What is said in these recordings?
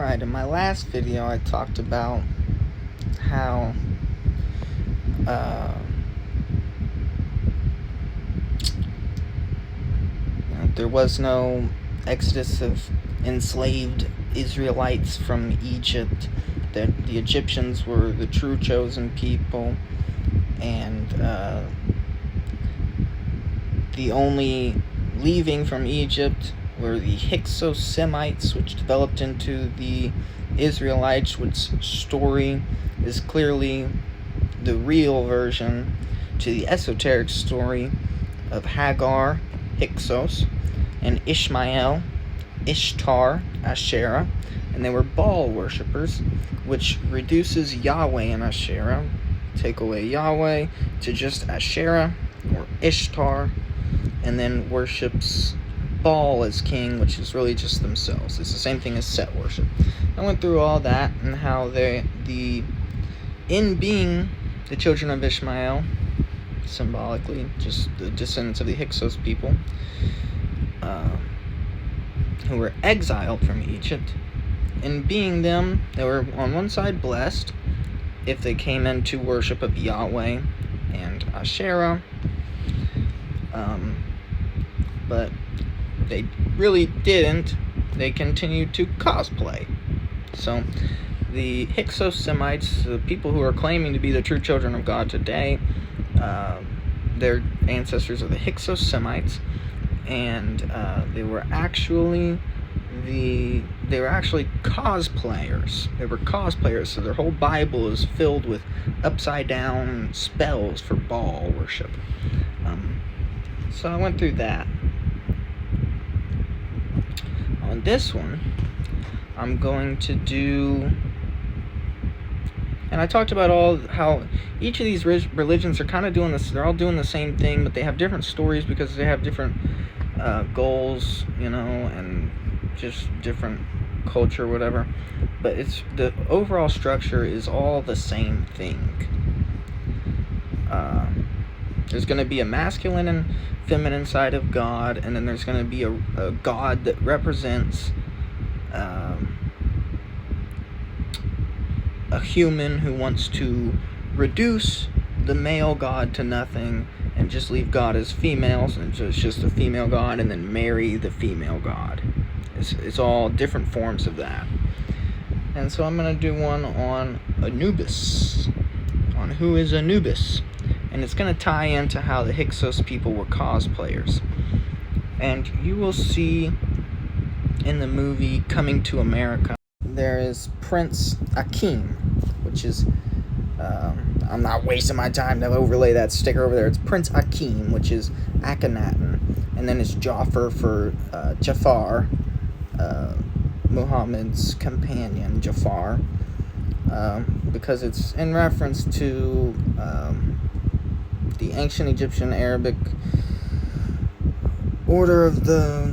Alright, in my last video I talked about how there was no exodus of enslaved Israelites from Egypt, that the Egyptians were the true chosen people, and the only leaving from Egypt were the Hyksos Semites, which developed into the Israelites, which story is clearly the real version to the esoteric story of Hagar, Hyksos, and Ishmael, Ishtar, Asherah, and they were Baal worshippers, which reduces Yahweh and Asherah, take away Yahweh, to just Asherah or Ishtar, and then worships Baal as king, which is really just themselves. It's the same thing as Set worship. I went through all that and how in being the children of Ishmael, symbolically just the descendants of the Hyksos people, who were exiled from Egypt, in being them, they were on one side blessed if they came into worship of Yahweh and Asherah, but they really didn't. They continued to cosplay. So the Hyksos Semites, the people who are claiming to be the true children of God today, their ancestors are the Hyksos Semites, and they were actually cosplayers. They were cosplayers, so their whole Bible is filled with upside down spells for Baal worship. So I went through that. On this one, I'm going to do, and I talked about how each of these religions are kind of doing this. They're all doing the same thing, but they have different stories because they have different goals, and just different culture, whatever. But it's the overall structure is all the same thing. There's going to be a masculine and feminine side of God, and then there's going to be a God that represents a human who wants to reduce the male God to nothing and just leave God as females, and it's just a female God, and then marry the female God. It's all different forms of that. And so I'm going to do one on Anubis, on who is Anubis. And it's going to tie into how the Hyksos people were cosplayers. And you will see in the movie Coming to America, there is Prince Akeem, which is, I'm not wasting my time to overlay that sticker over there. It's Prince Akeem, which is Akhenaten. And then it's Jafar for Jafar, Muhammad's companion, Jafar, because it's in reference to the ancient Egyptian Arabic order of the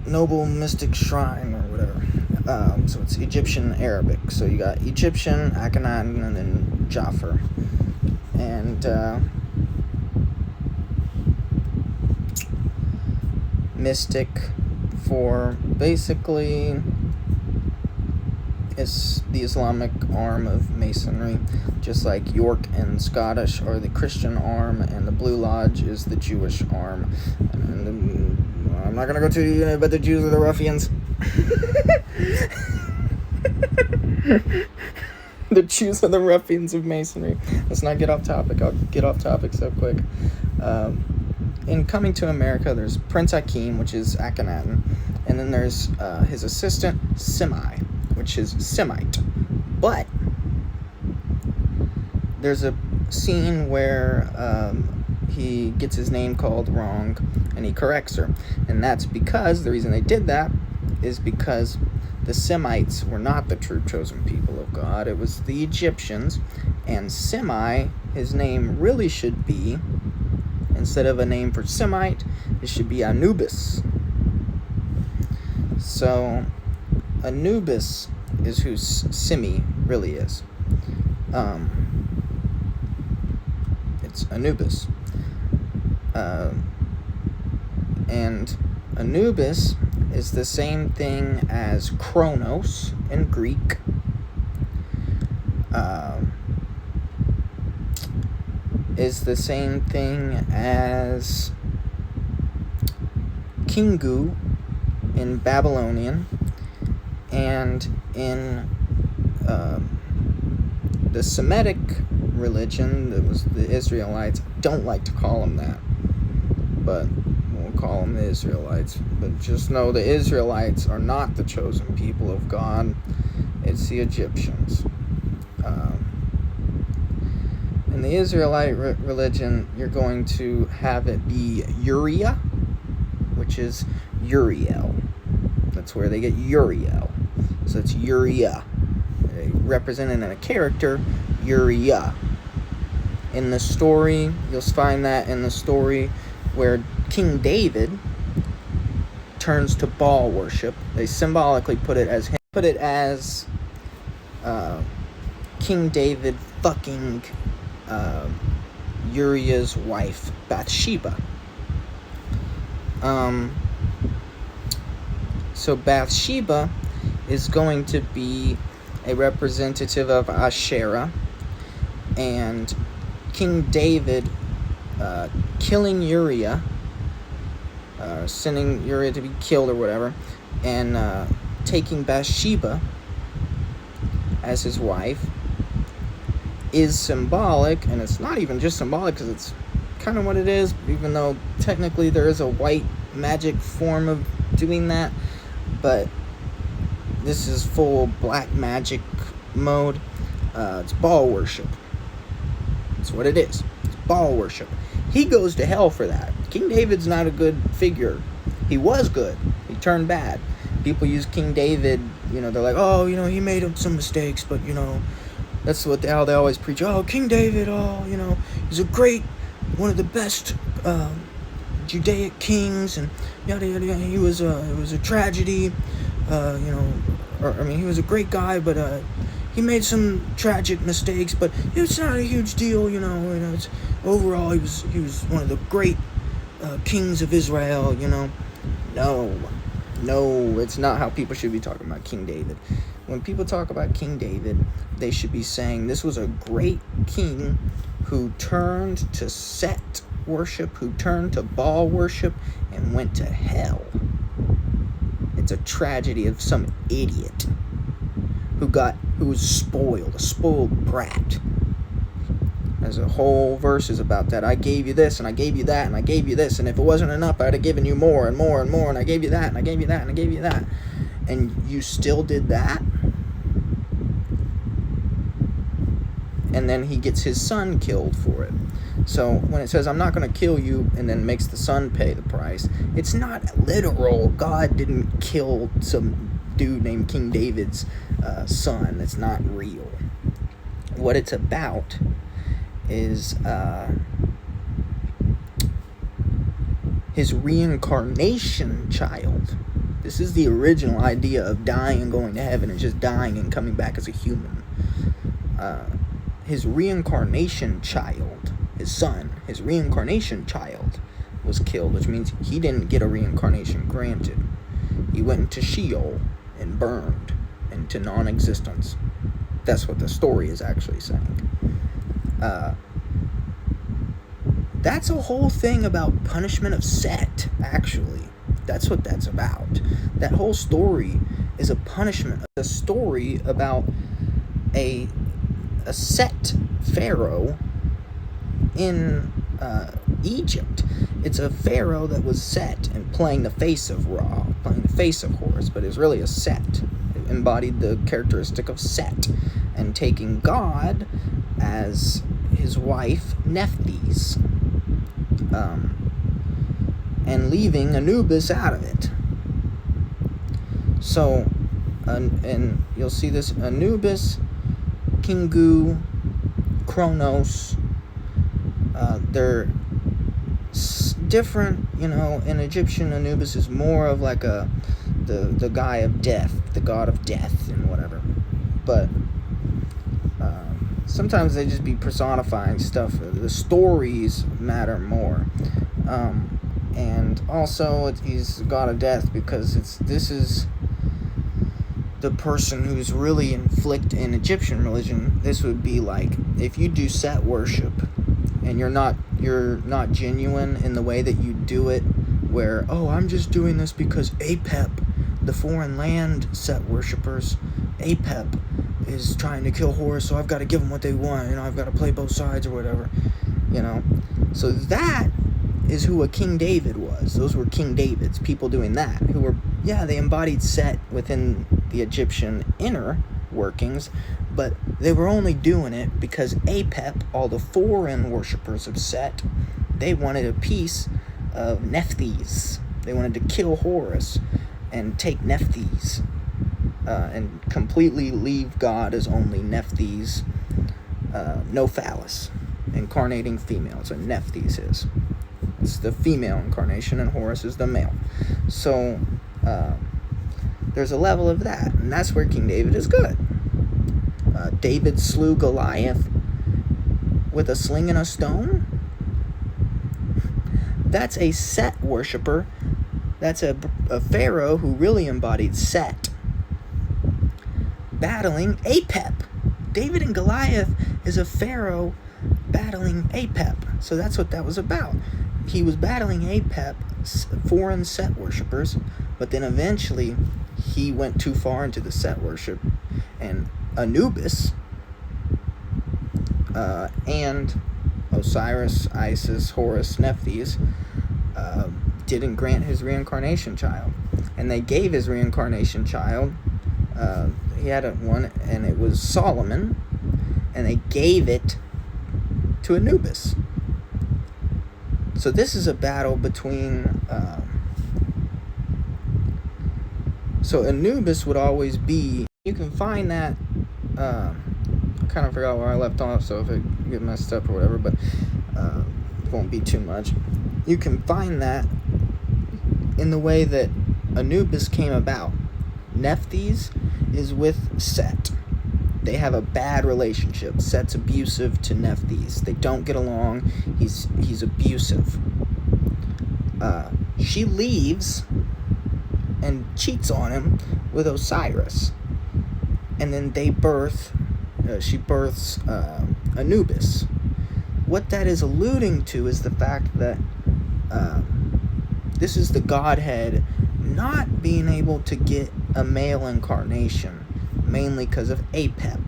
noble mystic shrine or whatever. So it's Egyptian Arabic. So you got Egyptian, Akhenaten, and then Jafar. And mystic for basically is the Islamic arm of Masonry, just like York and Scottish are the Christian arm, and the Blue Lodge is the Jewish arm. And I'm not going to go too deep, but the Jews are the ruffians. The Jews are the ruffians of Masonry. Let's not get off topic. I'll get off topic so quick. In Coming to America, there's Prince Akeem, which is Akhenaten, and then there's his assistant, Semite, which is Semite. But there's a scene where he gets his name called wrong, and he corrects her. And that's because, the reason they did that is because the Semites were not the true chosen people of God. It was the Egyptians. And Semite, his name really should be, instead of a name for Semite, it should be Anubis. So Anubis is who Simi really is. It's Anubis. And Anubis is the same thing as Chronos in Greek. Is the same thing as Kingu in Babylonian, and in the Semitic religion, that was the Israelites. Don't like to call them that, but we'll call them the Israelites. But just know the Israelites are not the chosen people of God. It's the Egyptians. In the Israelite religion, you're going to have it be Uriah, which is Uriel. That's where they get Uriel. So it's Uriah. Represented in a character, Uriah. In the story, you'll find that in the story where King David turns to Baal worship. They symbolically put it as King David fucking Uriah's wife, Bathsheba. So Bathsheba is going to be a representative of Asherah, and King David killing Uriah, sending Uriah to be killed or whatever, and taking Bathsheba as his wife is symbolic, and it's not even just symbolic because it's kind of what it is, even though technically there is a white magic form of doing that, but this is full black magic mode. It's Baal worship. That's what it is. It's Baal worship. He goes to hell for that. King David's not a good figure. He was good. He turned bad. People use King David, they're like, oh, he made some mistakes, but, that's how they always preach. Oh, King David, he's a great, one of the best Judaic kings, and yada yada yada. It was a tragedy, he was a great guy, but he made some tragic mistakes, but it's not a huge deal, it's, overall he was one of the great kings of Israel, No, it's not how people should be talking about King David. When people talk about King David, they should be saying this was a great king who turned to Set worship, who turned to Baal worship, and went to hell. It's a tragedy of some idiot who was spoiled, a spoiled brat. There's a whole verses about that. I gave you this, and I gave you that, and I gave you this, and if it wasn't enough, I'd have given you more and more and more, and I gave you that, and I gave you that, and I gave you that. And you still did that? And then he gets his son killed for it. So when it says, I'm not going to kill you, and then makes the son pay the price, it's not literal. God didn't kill some dude named King David's son. It's not real. What it's about is his reincarnation child. This is the original idea of dying and going to heaven, and just dying and coming back as a human. His reincarnation child, his son, his reincarnation child was killed, which means he didn't get a reincarnation granted. He went into Sheol and burned into non-existence. That's what the story is actually saying. That's a whole thing about punishment of Set, actually. That's what that's about. That whole story is a punishment. A story about a Set Pharaoh in Egypt. It's a pharaoh that was Set and playing the face of Ra, playing the face of Horus, but it's really a Set. It embodied the characteristic of Set, and taking God as his wife, Nephthys, and leaving Anubis out of it. So, and you'll see this Anubis, Kingu, Chronos, they're different, in Egyptian, Anubis is more of like the guy of death, the god of death and whatever, but sometimes they just be personifying stuff. The stories matter more. And also, he's the god of death because this is the person who's really in Egyptian religion. This would be like if you do Set worship and you're not genuine in the way that you do it, where, oh, I'm just doing this because Apep, the foreign land Set worshippers, Apep is trying to kill Horus, so I've got to give them what they want, I've got to play both sides or whatever, So that is who a King David was. Those were King Davids, people doing that, who were, they embodied Set within the Egyptian inner workings, but they were only doing it because Apep, all the foreign worshippers of Set, they wanted a piece of Nephthys. They wanted to kill Horus and take Nephthys, and completely leave God as only Nephthys, no phallus, incarnating female. That's what Nephthys is. It's the female incarnation, and Horus is the male. So there's a level of that, and that's where King David is good. David slew Goliath with a sling and a stone. That's a Set worshipper. That's a pharaoh who really embodied Set, battling Apep. David and Goliath is a pharaoh battling Apep. So that's what that was about. He was battling Apep, foreign Set worshippers, but then eventually he went too far into the Set worship, and Anubis and Osiris, Isis, Horus, Nephthys didn't grant his reincarnation child, and they gave his reincarnation child. He had one, and it was Solomon, and they gave it to Anubis. So this is a battle between. So Anubis would always be. You can find that. I kind of forgot where I left off, so if it get messed up or whatever, but it won't be too much. You can find that in the way that Anubis came about. Nephthys is with Set. They have a bad relationship. Set's abusive to Nephthys. They don't get along. He's abusive. She leaves and cheats on him with Osiris. And then they she births Anubis. What that is alluding to is the fact that this is the Godhead not being able to get a male incarnation, mainly because of Apep,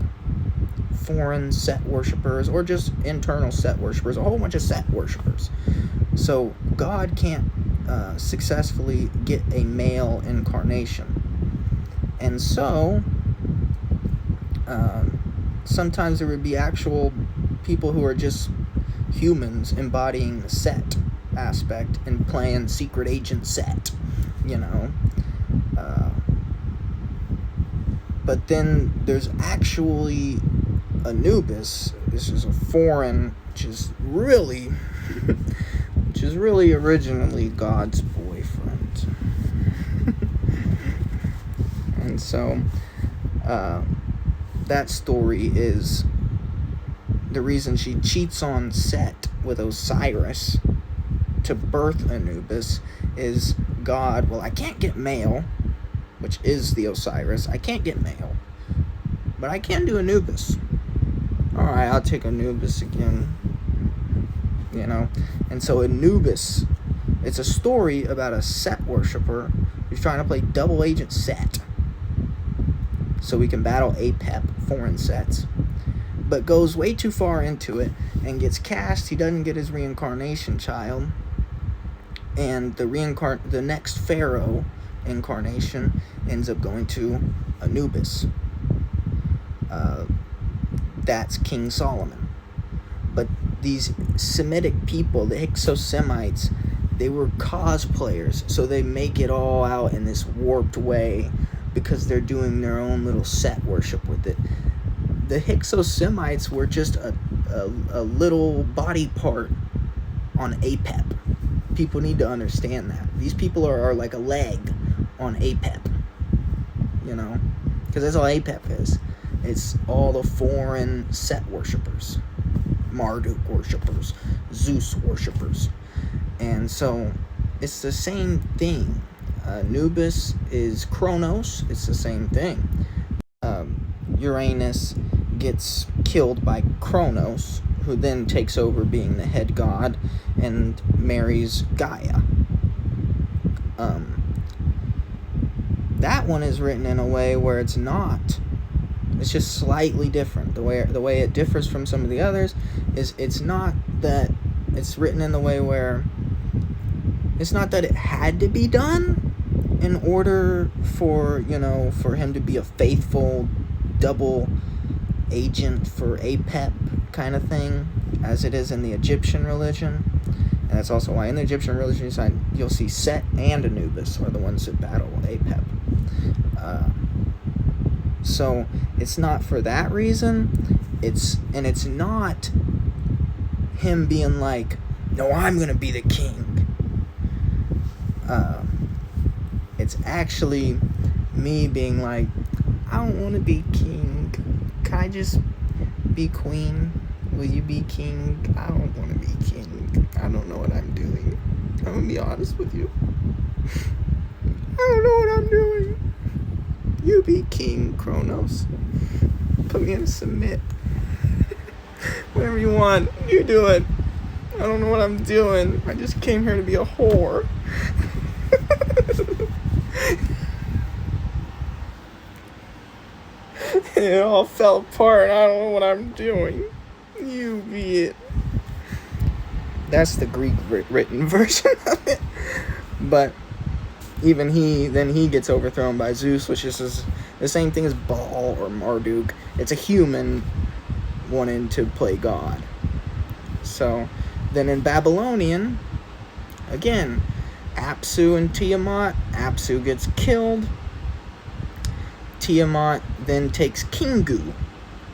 foreign Set worshippers, or just internal Set worshippers, a whole bunch of Set worshippers. So God can't successfully get a male incarnation. And so sometimes there would be actual people who are just humans embodying the Set aspect and playing secret agent Set, but then there's actually Anubis. This is a foreign, which is really originally God's boyfriend. And so that story is the reason she cheats on Set with Osiris to birth Anubis is God, I can't get male, which is the Osiris. I can't get male, but I can do Anubis. Alright, I'll take Anubis again. And so Anubis, it's a story about a Set worshipper who's trying to play double agent Set so we can battle Apep, foreign Sets, but goes way too far into it and gets cast. He doesn't get his reincarnation child, and the next pharaoh incarnation ends up going to Anubis. That's King Solomon. But these Semitic people, the Hyksos Semites, they were cosplayers, so they make it all out in this warped way because they're doing their own little Set worship with it. The Hyksos Semites were just a little body part on Apep. People need to understand that. These people are like a leg on Apep, because that's all Apep is. It's all the foreign Set worshippers, Marduk worshippers, Zeus worshippers. And so it's the same thing. Anubis is Kronos. It's the same thing. Uranus gets killed by Kronos, who then takes over being the head god and marries Gaia. That one is written in a way where it's not. It's just slightly different. The way it differs from some of the others is it's not that it's written in the way where it's not that it had to be done in order for, for him to be a faithful double agent for Apep kind of thing, as it is in the Egyptian religion. And that's also why in the Egyptian religion you'll see Set and Anubis are the ones that battle Apep. So it's not for that reason. It's not him being like, no, I'm gonna be the king. It's actually me being like, I don't want to be king. Can I just be queen? Will you be king? I don't want to be king. I don't know what I'm doing. I'm gonna be honest with you. I don't know what I'm doing. You be king, Kronos. Put me in Semite. Whatever you want, you do it. I don't know what I'm doing. I just came here to be a whore. It all fell apart. I don't know what I'm doing. You be it. That's the Greek written version of it. But even he gets overthrown by Zeus, which is the same thing as Baal or Marduk. It's a human wanting to play God. So then in Babylonian, again, Apsu and Tiamat. Apsu gets killed. Tiamat then takes Kingu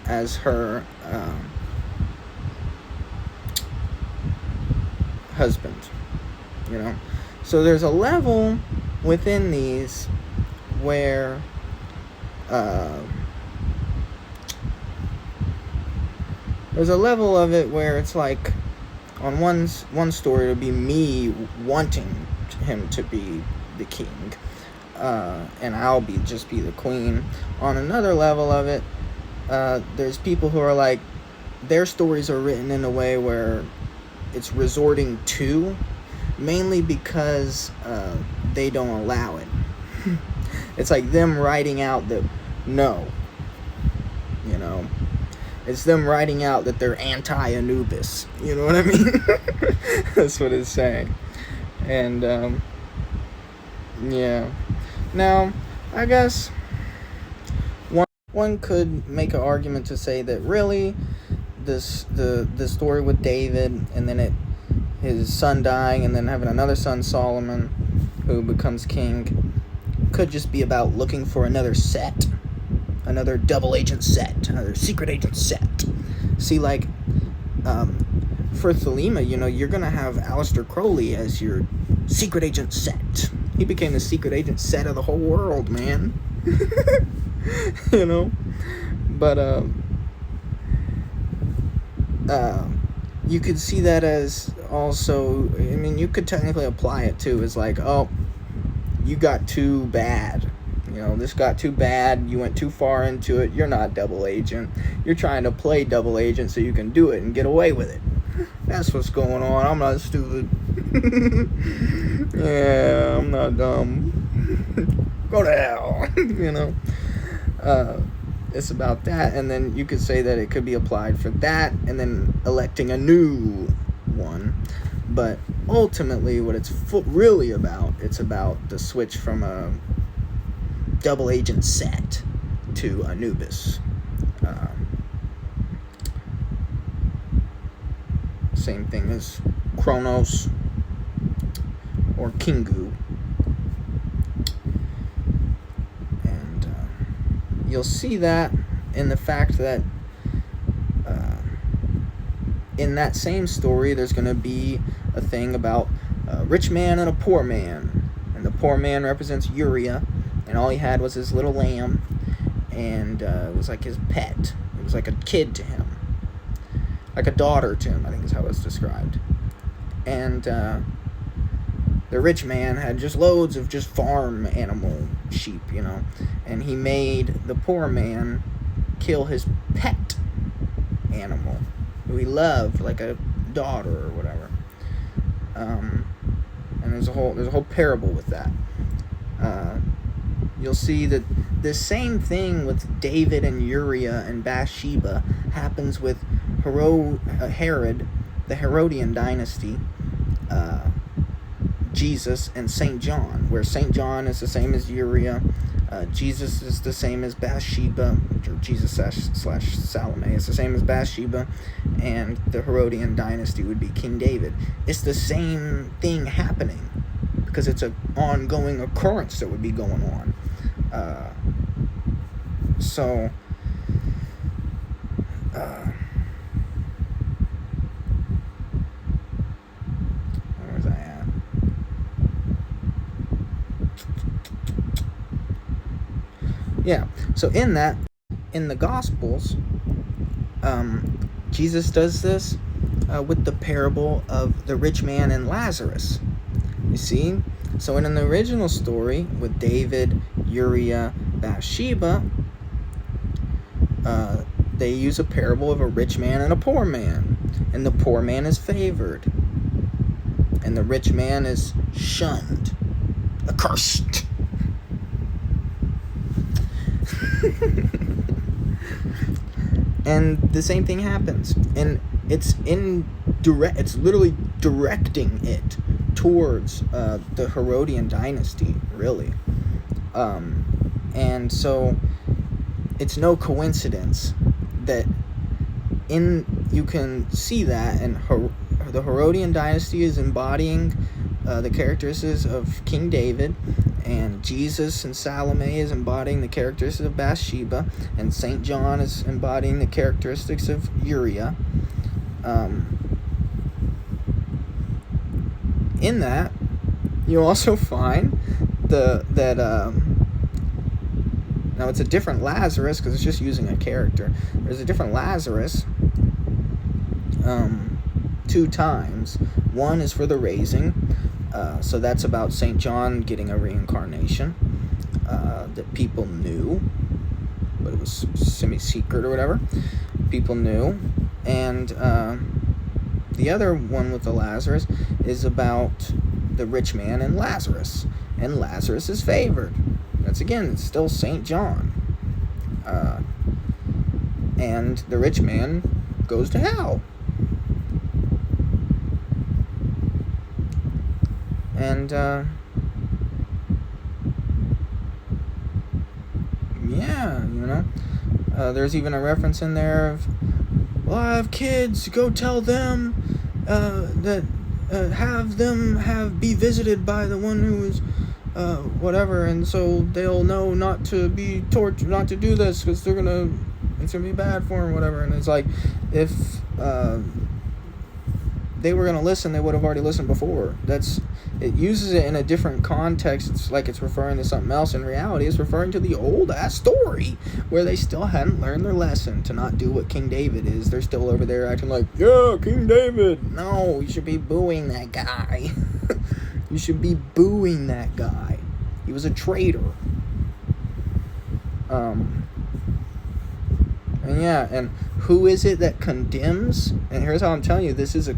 as her husband. So there's a level within these where there's a level of it where it's like on one story it'll be me wanting him to be the king, and I'll just be the queen. On another level of it, there's people who are like, their stories are written in a way where it's resorting to, mainly because they don't allow it. It's like them writing out that no, it's them writing out that they're anti-Anubis. You know what I mean? That's what it's saying. And yeah. Now, I guess one could make an argument to say that really the story with David and then his son dying and then having another son, Solomon, who becomes king, could just be about looking for another Set, another double agent Set, another secret agent Set. See, like for Thelema, you're gonna have Aleister Crowley as your secret agent Set. He became the secret agent Set of the whole world, man. But you could see that as also, you could technically apply it too as like, oh, you got too bad. This got too bad. You went too far into it. You're not double agent. You're trying to play double agent so you can do it and get away with it. That's what's going on. I'm not stupid. Yeah, I'm not dumb. Go to hell. It's about that, and then you could say that it could be applied for that, and then electing a new one. But ultimately, what it's really about, it's about the switch from a double agent Set to Anubis. Same thing as Kronos or Kingu. And you'll see that in the fact that in that same story there's going to be a thing about a rich man and a poor man. And the poor man represents Uriah, and all he had was his little lamb, and it was like his pet. It was like a kid to him, like a daughter to him, I think is how it's described. And the rich man had just loads of just farm animal sheep, you know, and he made the poor man kill his pet animal who he loved like a daughter or whatever. And there's a whole parable with that. You'll see that the same thing with David and Uriah and Bathsheba happens with Herod, the Herodian dynasty, Jesus, and St. John, where St. John is the same as Uriah, Jesus is the same as Bathsheba, or Jesus slash Salome is the same as Bathsheba, and the Herodian dynasty would be King David. It's the same thing happening, because it's an ongoing occurrence that would be going on. Where's I at? Yeah, so in the Gospels, Jesus does this with the parable of the rich man and Lazarus. You see? So in the original story with David, Uriah, Bathsheba, they use a parable of a rich man and a poor man. And the poor man is favored. And the rich man is shunned. Accursed. And the same thing happens. And it's literally directing it towards the Herodian dynasty, really. And so it's no coincidence that you can see that, and the Herodian dynasty is embodying the characteristics of King David, and Jesus and Salome is embodying the characteristics of Bathsheba, and St. John is embodying the characteristics of Uriah. In that, you also find now it's a different Lazarus, because it's just using a character. There's a different Lazarus 2 times. One is for the raising, so that's about St. John getting a reincarnation that people knew, but it was semi-secret or whatever. People knew. And the other one with the Lazarus is about the rich man and Lazarus. And Lazarus is favored. That's, again, it's still St. John. And the rich man goes to hell. And, yeah, you know. There's even a reference in there of, well, I have kids, go tell them that have them be visited by the one who is whatever, and so they'll know not to be tortured, not to do this, because it's gonna be bad for them, whatever. And it's like, if they were gonna listen, they would have already listened before. It uses it in a different context. It's like it's referring to something else. In reality, it's referring to the old ass story where they still hadn't learned their lesson to not do what King David is. They're still over there acting like, yeah, King David. No, you should be booing that guy. You should be booing that guy. He was a traitor. And yeah, and who is it that condemns? And here's how I'm telling you, this is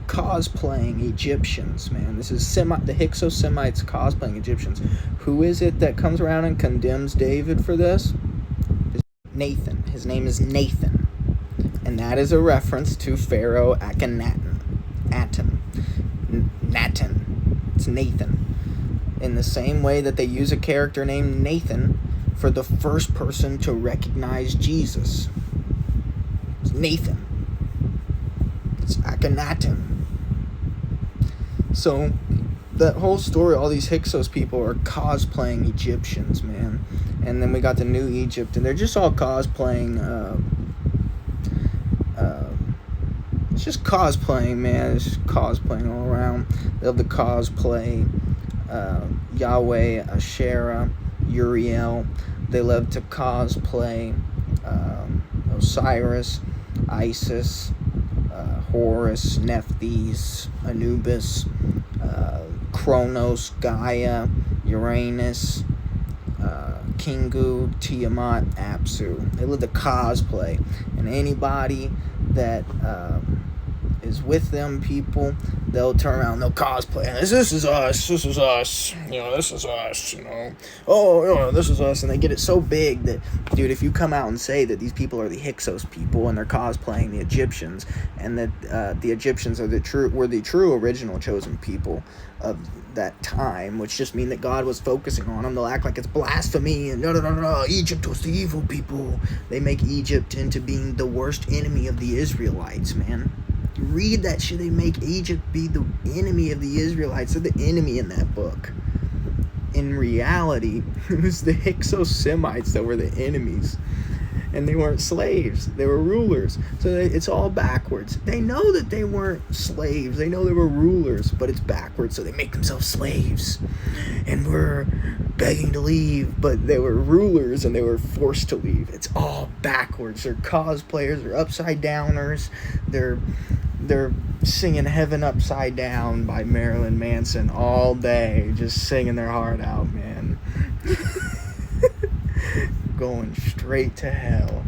cosplaying Egyptians, man. This is the Hyksos Semites cosplaying Egyptians. Who is it that comes around and condemns David for this? Nathan. His name is Nathan. And that is a reference to Pharaoh Akhenaten. It's Nathan. In the same way that they use a character named Nathan for the first person to recognize Jesus. It's Nathan. It's Akhenaten. So that whole story, all these Hyksos people are cosplaying Egyptians, man. And then we got the New Egypt, and they're just all cosplaying. It's just cosplaying, man. It's just cosplaying all around. They love the cosplay. Yahweh, Asherah, Uriel. They love to cosplay Osiris, Isis, Horus, Nephthys, Anubis, Kronos, Gaia, Uranus, Kingu, Tiamat, Apsu. They live the cosplay, and anybody that is with them people, they'll turn around and they'll cosplay. And this is us, this is us, this is us, oh, this is us. And they get it so big that, dude, if you come out and say that these people are the Hyksos people and they're cosplaying the Egyptians, and that the Egyptians are the true original chosen people of that time, which just mean that God was focusing on them, they'll act like it's blasphemy and no, Egypt was the evil people. They make Egypt into being the worst enemy of the Israelites, man. Read that shit. They make Egypt be the enemy of the Israelites. They're the enemy in that book. In reality, it was the Hyksos Semites that were the enemies. And they weren't slaves. They were rulers. So it's all backwards. They know that they weren't slaves. They know they were rulers, but it's backwards. So they make themselves slaves. And we're begging to leave, but they were rulers and they were forced to leave. It's all backwards. They're cosplayers. They're upside downers. They're singing Heaven Upside Down by Marilyn Manson all day, just singing their heart out, man. Going straight to hell.